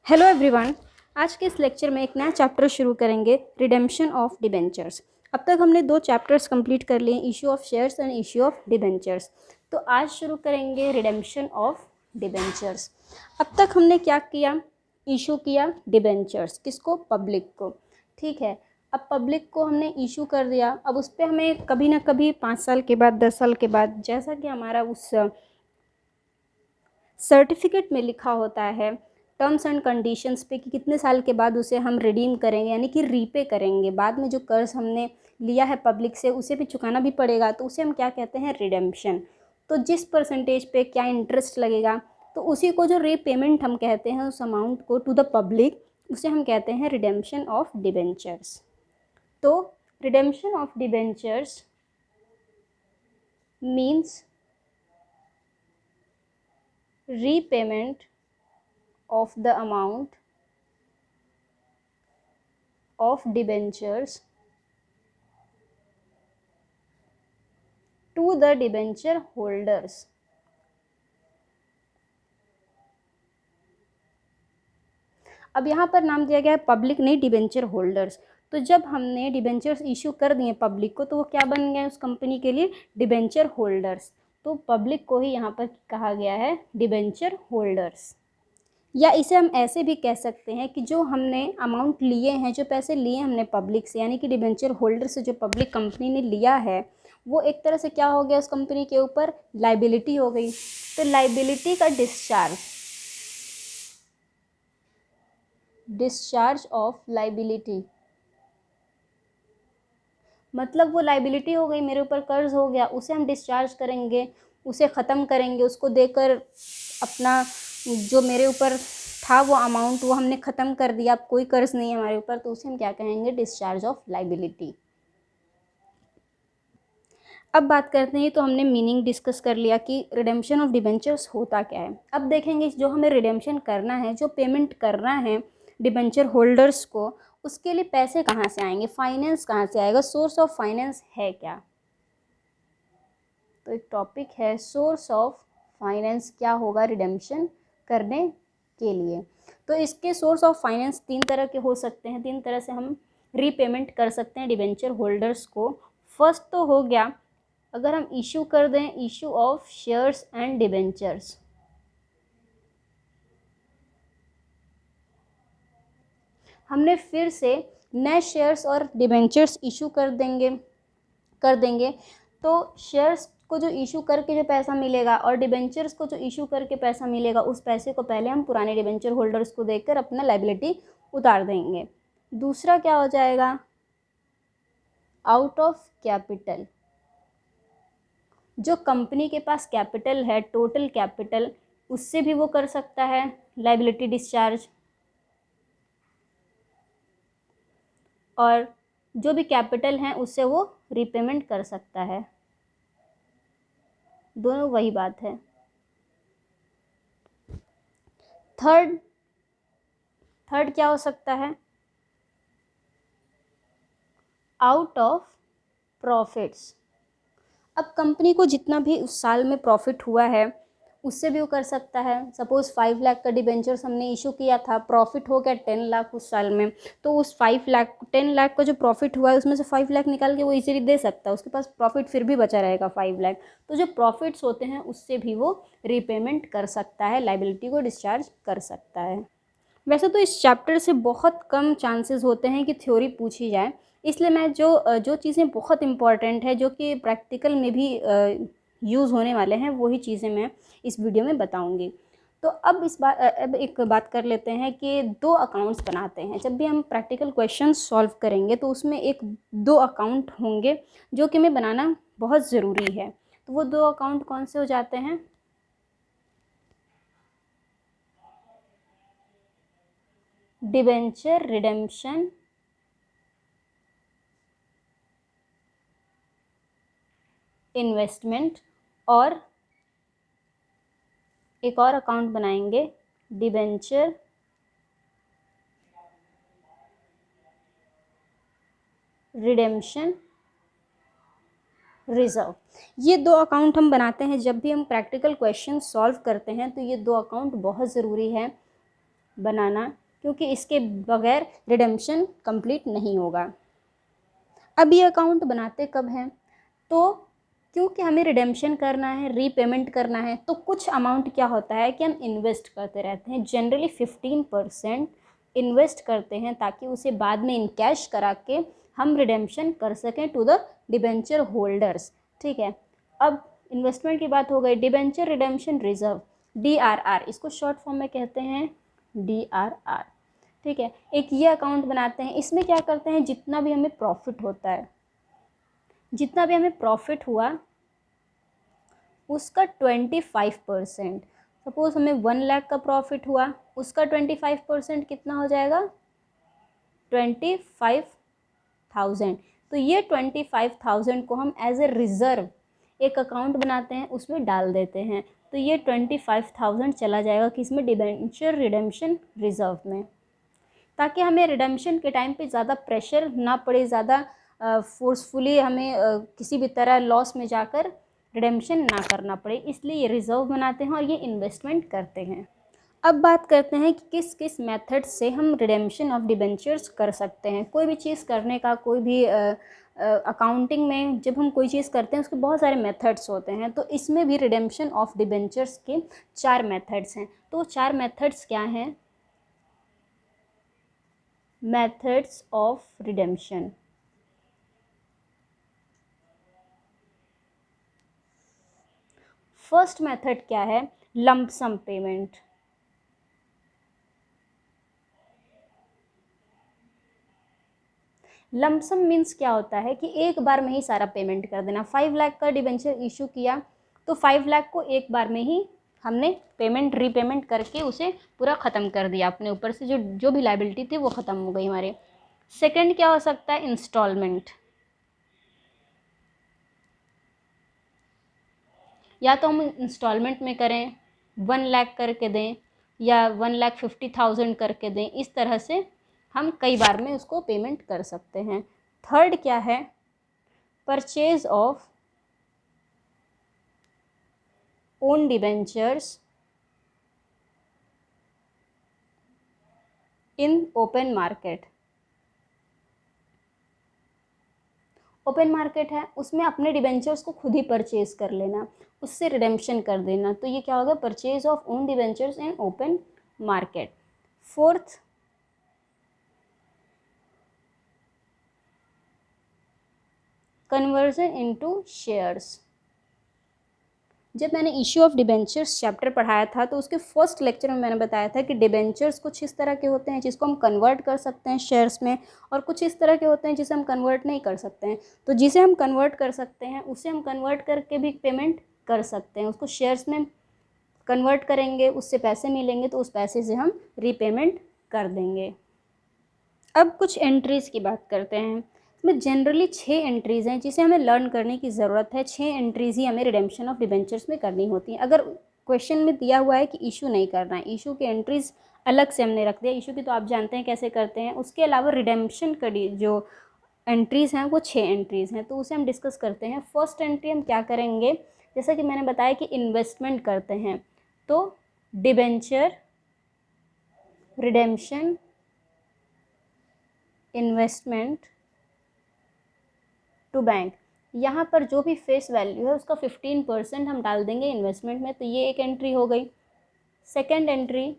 Hello everyone. आज के इस लेक्चर में एक नया चैप्टर शुरू करेंगे, रिडेम्पशन ऑफ डिबेंचर्स। अब तक हमने 2 चैप्टर्स कंप्लीट कर लिए, issue of shares and issue of debentures. तो आज शुरू करेंगे रिडेम्पशन ऑफ डिबेंचर्स। अब तक हमने क्या किया, इशू किया डिबेंचर्स, किसको, पब्लिक को। ठीक है, अब पब्लिक को हमने इशू कर दिया, अब उस पर हमें कभी ना कभी 5 साल के बाद, 10 साल के बाद, जैसा कि हमारा उस सर्टिफिकेट में लिखा होता है टर्म्स एंड कंडीशंस पे कि कितने साल के बाद उसे हम रिडीम करेंगे, यानी कि रीपे करेंगे। बाद में जो कर्ज हमने लिया है पब्लिक से उसे भी चुकाना भी पड़ेगा, तो उसे हम क्या कहते हैं, रिडेम्पशन। तो जिस परसेंटेज पे क्या इंटरेस्ट लगेगा, तो उसी को जो रीपेमेंट हम कहते हैं, उस अमाउंट को टू द पब्लिक, उसे हम कहते हैं रिडेम्पशन ऑफ डिबेंचर्स। तो redemption of debentures means repayment of the amount of debentures to the debenture holders। अब यहाँ पर नाम दिया गया है पब्लिक, नहीं डिबेंचर होल्डर्स। तो जब हमने डिबेंचर्स इशू कर दिए पब्लिक को, तो वो क्या बन गए उस कंपनी के लिए, डिबेंचर होल्डर्स। तो पब्लिक को ही यहाँ पर कहा गया है डिबेंचर होल्डर्स। या इसे हम ऐसे भी कह सकते हैं कि जो हमने अमाउंट लिए हैं, जो पैसे लिए हमने पब्लिक से, यानी कि डिबेंचर होल्डर से जो पब्लिक कंपनी ने लिया है, वो एक तरह से क्या हो गया, उस कंपनी के ऊपर लाइबिलिटी हो गई। तो लाइबिलिटी का डिस्चार्ज ऑफ लाइबिलिटी, मतलब वो लाइबिलिटी हो गई, मेरे ऊपर कर्ज हो गया, उसे हम डिस्चार्ज करेंगे, उसे ख़त्म करेंगे, उसको देकर अपना जो मेरे ऊपर था वो अमाउंट, वो हमने ख़त्म कर दिया, अब कोई कर्ज नहीं है हमारे ऊपर, तो उसे हम क्या कहेंगे, डिस्चार्ज ऑफ लाइबिलिटी। अब बात करते हैं, तो हमने मीनिंग डिस्कस कर लिया कि रिडेम्पशन ऑफ डिबेंचर्स होता क्या है। अब देखेंगे जो हमें रिडेम्पशन करना है, जो पेमेंट करना है डिबेंचर होल्डर्स को, उसके लिए पैसे कहाँ से आएंगे, फाइनेंस कहाँ से आएगा, सोर्स ऑफ फाइनेंस है क्या। तो एक टॉपिक है सोर्स ऑफ फाइनेंस, क्या होगा रिडेम्पशन करने के लिए। तो इसके सोर्स ऑफ फाइनेंस 3 तरह के हो सकते हैं, 3 तरह से हम रीपेमेंट कर सकते हैं डिबेंचर होल्डर्स को। फर्स्ट तो हो गया, अगर हम इशू कर दें, issue of shares and debentures. हमने फिर से नए शेयर्स और डिबेंचर्स इशू कर देंगे। तो शेयर्स को जो इशू करके जो पैसा मिलेगा और डिबेंचर्स को जो इशू करके पैसा मिलेगा, उस पैसे को पहले हम पुराने डिबेंचर होल्डर्स को देकर अपना लाइबिलिटी उतार देंगे। दूसरा क्या हो जाएगा, आउट ऑफ कैपिटल, जो कंपनी के पास कैपिटल है, टोटल कैपिटल, उससे भी वो कर सकता है लाइबिलिटी डिस्चार्ज, और जो भी कैपिटल है उससे वो रीपेमेंट कर सकता है। दोनों वही बात है। थर्ड क्या हो सकता है, आउट ऑफ प्रॉफिट्स। अब कंपनी को जितना भी उस साल में प्रॉफिट हुआ है उससे भी वो कर सकता है। सपोज़ 5 लाख का डिबेंचर्स हमने इशू किया था, प्रॉफिट हो गया 10 लाख उस साल में, तो उस 10 लाख का जो प्रॉफिट हुआ है उसमें से 5 लाख निकाल के वो इजीली दे सकता है, उसके पास प्रॉफिट फिर भी बचा रहेगा 5 लाख। तो जो प्रॉफिट्स होते हैं उससे भी वो रीपेमेंट कर सकता है, लाइबिलिटी को डिस्चार्ज कर सकता है। वैसे तो इस चैप्टर से बहुत कम चांसेस होते हैं कि थ्योरी पूछी जाए, इसलिए मैं जो चीज़ें बहुत इम्पॉर्टेंट है, जो कि प्रैक्टिकल में भी यूज़ होने वाले हैं, वही चीज़ें मैं इस वीडियो में बताऊंगी। तो अब एक बात कर लेते हैं कि 2 अकाउंट्स बनाते हैं। जब भी हम प्रैक्टिकल क्वेश्चन सॉल्व करेंगे तो उसमें 2 अकाउंट होंगे जो कि हमें बनाना बहुत ज़रूरी है। तो वो 2 अकाउंट कौन से हो जाते हैं, डिबेंचर रिडेम्पशन इन्वेस्टमेंट, और एक और अकाउंट बनाएंगे डिबेंचर रिडेम्पशन रिजर्व। ये 2 अकाउंट हम बनाते हैं जब भी हम प्रैक्टिकल क्वेश्चन सॉल्व करते हैं, तो ये 2 अकाउंट बहुत ज़रूरी है। बनाना, क्योंकि इसके बगैर रिडेम्पशन कंप्लीट नहीं होगा। अब ये अकाउंट बनाते कब हैं? तो क्योंकि हमें रिडेम्पशन करना है, रीपेमेंट करना है, तो कुछ अमाउंट क्या होता है कि हम इन्वेस्ट करते रहते हैं। जनरली 15% इन्वेस्ट करते हैं ताकि उसे बाद में इन कैश करा के हम रिडेम्पशन कर सकें टू द डिबेंचर होल्डर्स। ठीक है, अब इन्वेस्टमेंट की बात हो गई। डिबेंचर रिडेम्पशन रिजर्व, DRR, इसको शॉर्ट फॉर्म में कहते हैं DRR। ठीक है, एक ये अकाउंट बनाते हैं। इसमें क्या करते हैं, जितना भी हमें प्रॉफिट होता है, जितना भी हमें प्रॉफिट हुआ उसका 25%, सपोज हमें 1 लाख का प्रॉफिट हुआ, उसका 25% कितना हो जाएगा, 25,000। तो ये 25,000 को हम एज ए रिज़र्व एक अकाउंट बनाते हैं, उसमें डाल देते हैं। तो ये 25,000 चला जाएगा किसमें, डिबेंचर रिडेम्पशन रिजर्व में, ताकि हमें रिडेम्पशन के टाइम पे ज़्यादा प्रेशर ना पड़े, ज़्यादा फोर्सफुली हमें किसी भी तरह लॉस में जाकर रिडेम्पशन ना करना पड़े, इसलिए ये रिज़र्व बनाते हैं और ये इन्वेस्टमेंट करते हैं। अब बात करते हैं कि किस किस मेथड से हम रिडेम्पशन ऑफ डिबेंचर्स कर सकते हैं। कोई भी चीज़ करने का, कोई भी अकाउंटिंग में जब हम कोई चीज़ करते हैं उसके बहुत सारे मेथड्स होते हैं, तो इसमें भी रिडेम्पशन ऑफ डिबेंचर्स के 4 मेथड्स हैं। तो 4 मेथड्स क्या हैं? Methods of redemption. First method क्या है, लंप सम पेमेंट। लंप सम मीन्स क्या होता है कि एक बार में ही सारा पेमेंट कर देना। 5 लाख का डिबेंचर इशू किया तो 5 लाख को एक बार में ही हमने पेमेंट रीपेमेंट करके उसे पूरा ख़त्म कर दिया, अपने ऊपर से जो जो भी लाइबिलिटी थी वो ख़त्म हो गई हमारे। सेकंड क्या हो सकता है, इंस्टॉलमेंट। या तो हम इंस्टॉलमेंट में करें, 1 लाख करके दें या 1,50,000 करके दें, इस तरह से हम कई बार में उसको पेमेंट कर सकते हैं। थर्ड क्या है, purchase of own debentures in open market. Open market है, उसमें अपने डिबेंचर्स को खुद ही परचेज कर लेना, उससे रिडेम्पशन कर देना, तो ये क्या होगा, purchase of own debentures in open market. Fourth, conversion into shares. जब मैंने इश्यू ऑफ डिबेंचर्स चैप्टर पढ़ाया था तो उसके फर्स्ट लेक्चर में मैंने बताया था कि डिबेंचर्स कुछ इस तरह के होते हैं जिसको हम कन्वर्ट कर सकते हैं शेयर्स में, और कुछ इस तरह के होते हैं जिसे हम कन्वर्ट नहीं कर सकते हैं। तो जिसे हम कन्वर्ट कर सकते हैं उसे हम कन्वर्ट करके भी पेमेंट कर सकते हैं, उसको शेयर्स में कन्वर्ट करेंगे, उससे पैसे मिलेंगे तो उस पैसे से हम रीपेमेंट कर देंगे। अब कुछ एंट्रीज़ की बात करते हैं। इसमें जनरली 6 एंट्रीज़ हैं जिसे हमें लर्न करने की ज़रूरत है। 6 एंट्रीज़ ही हमें रिडेम्पशन ऑफ डिबेंचर्स में करनी होती हैं। अगर क्वेश्चन में दिया हुआ है कि इशू नहीं करना है, इशू की एंट्रीज़ अलग से हमने रख दिया, इशू की तो आप जानते हैं कैसे करते हैं। उसके अलावा रिडेम्पशन की जो एंट्रीज़ हैं वो 6 एंट्रीज़ हैं, तो उसे हम डिस्कस करते हैं। फर्स्ट एंट्री हम क्या करेंगे, जैसा कि मैंने बताया कि इन्वेस्टमेंट करते हैं, तो debenture redemption investment to bank, यहाँ पर जो भी फेस वैल्यू है उसका 15% हम डाल देंगे इन्वेस्टमेंट में, तो ये एक एंट्री हो गई। सेकंड एंट्री,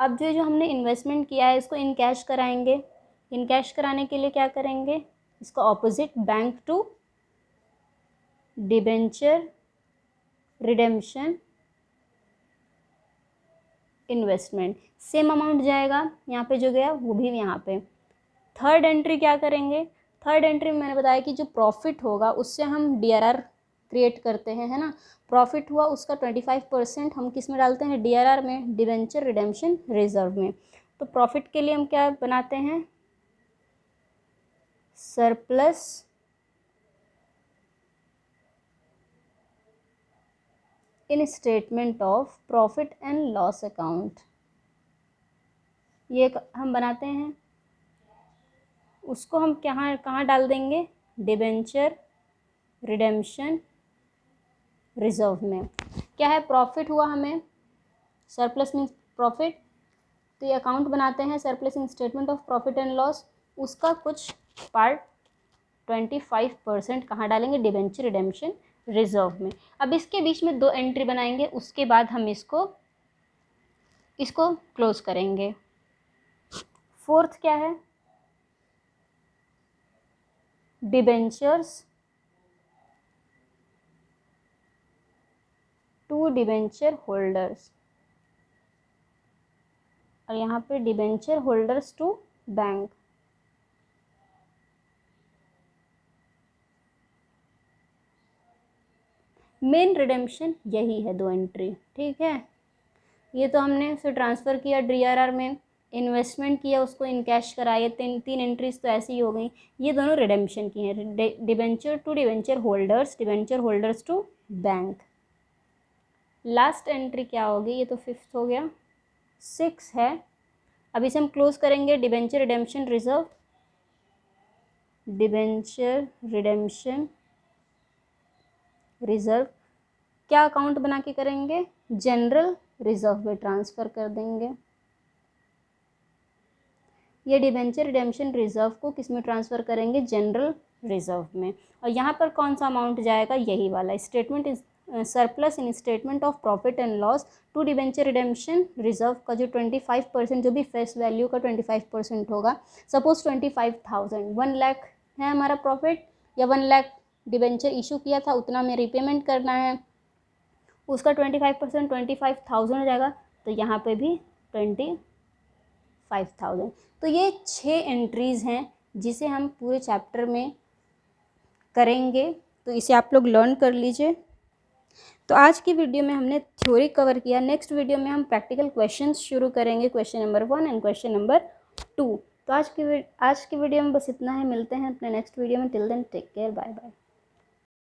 अब जो हमने इन्वेस्टमेंट किया है इसको इन कैश कराएंगे। इन कैश कराने के लिए क्या करेंगे, इसका opposite, bank to debenture redemption investment, same amount जाएगा, यहाँ पे जो गया वो भी यहाँ पे। थर्ड एंट्री क्या करेंगे, थर्ड एंट्री में मैंने बताया कि जो प्रॉफिट होगा उससे हम DRR क्रिएट करते हैं, है ना। प्रॉफिट हुआ उसका 25% हम किस में डालते हैं, DRR में, डिबेंचर रिडेम्पशन रिजर्व में। तो प्रॉफिट के लिए हम क्या बनाते हैं, surplus in statement of profit and loss account, ये हम बनाते हैं। उसको हम कहाँ डाल देंगे, डिबेंचर रिडेम्पशन रिजर्व में। क्या है, प्रॉफिट हुआ हमें, सरप्लस मीन्स प्रॉफिट, तो ये अकाउंट बनाते हैं surplus in statement of profit and loss, उसका कुछ पार्ट 25% कहाँ डालेंगे, डिबेंचर रिडेम्पशन रिजर्व में। अब इसके बीच में 2 एंट्री बनाएंगे, उसके बाद हम इसको क्लोज करेंगे। फोर्थ क्या है, डिबेंचर्स टू डिबेंचर होल्डर्स, और यहाँ पे debenture holders to bank. Main redemption यही है, 2 एंट्री, ठीक है। ये तो हमने उसे ट्रांसफ़र किया DRR में, इन्वेस्टमेंट किया, उसको इन कैश कराया, 3 एंट्रीज तो ऐसी ही हो गई। ये दोनों रिडेम्पशन की हैं, debenture to debenture holders to bank. Last entry क्या होगी, ये तो 5th हो गया, 6 है। अब इसे हम क्लोज करेंगे, debenture redemption reserve, debenture redemption reserve क्या अकाउंट बना के करेंगे, जनरल रिजर्व में ट्रांसफ़र कर देंगे। ये डिबेंचर रिडेम्पशन रिजर्व को किस में ट्रांसफ़र करेंगे, जनरल रिजर्व में। और यहाँ पर कौन सा अमाउंट जाएगा, यही वाला, statement is surplus in statement of profit and loss to debenture redemption reserve का जो 25%, जो भी फेस वैल्यू का 25% होगा। सपोज 25,000, 1 लाख है हमारा प्रॉफिट, या 1 लाख डिबेंचर इशू किया था, उतना में रिपेमेंट करना है, उसका 25% 25,000 हो जाएगा। तो यहाँ पे भी 25,000। तो ये 6 एंट्रीज़ हैं जिसे हम पूरे चैप्टर में करेंगे, तो इसे आप लोग लर्न कर लीजिए। तो आज की वीडियो में हमने थ्योरी कवर किया, नेक्स्ट वीडियो में हम प्रैक्टिकल क्वेश्चंस शुरू करेंगे, question number 1 and question number 2। तो आज की वीडियो में बस इतना है, मिलते हैं अपने नेक्स्ट वीडियो में। Till then take care, bye bye.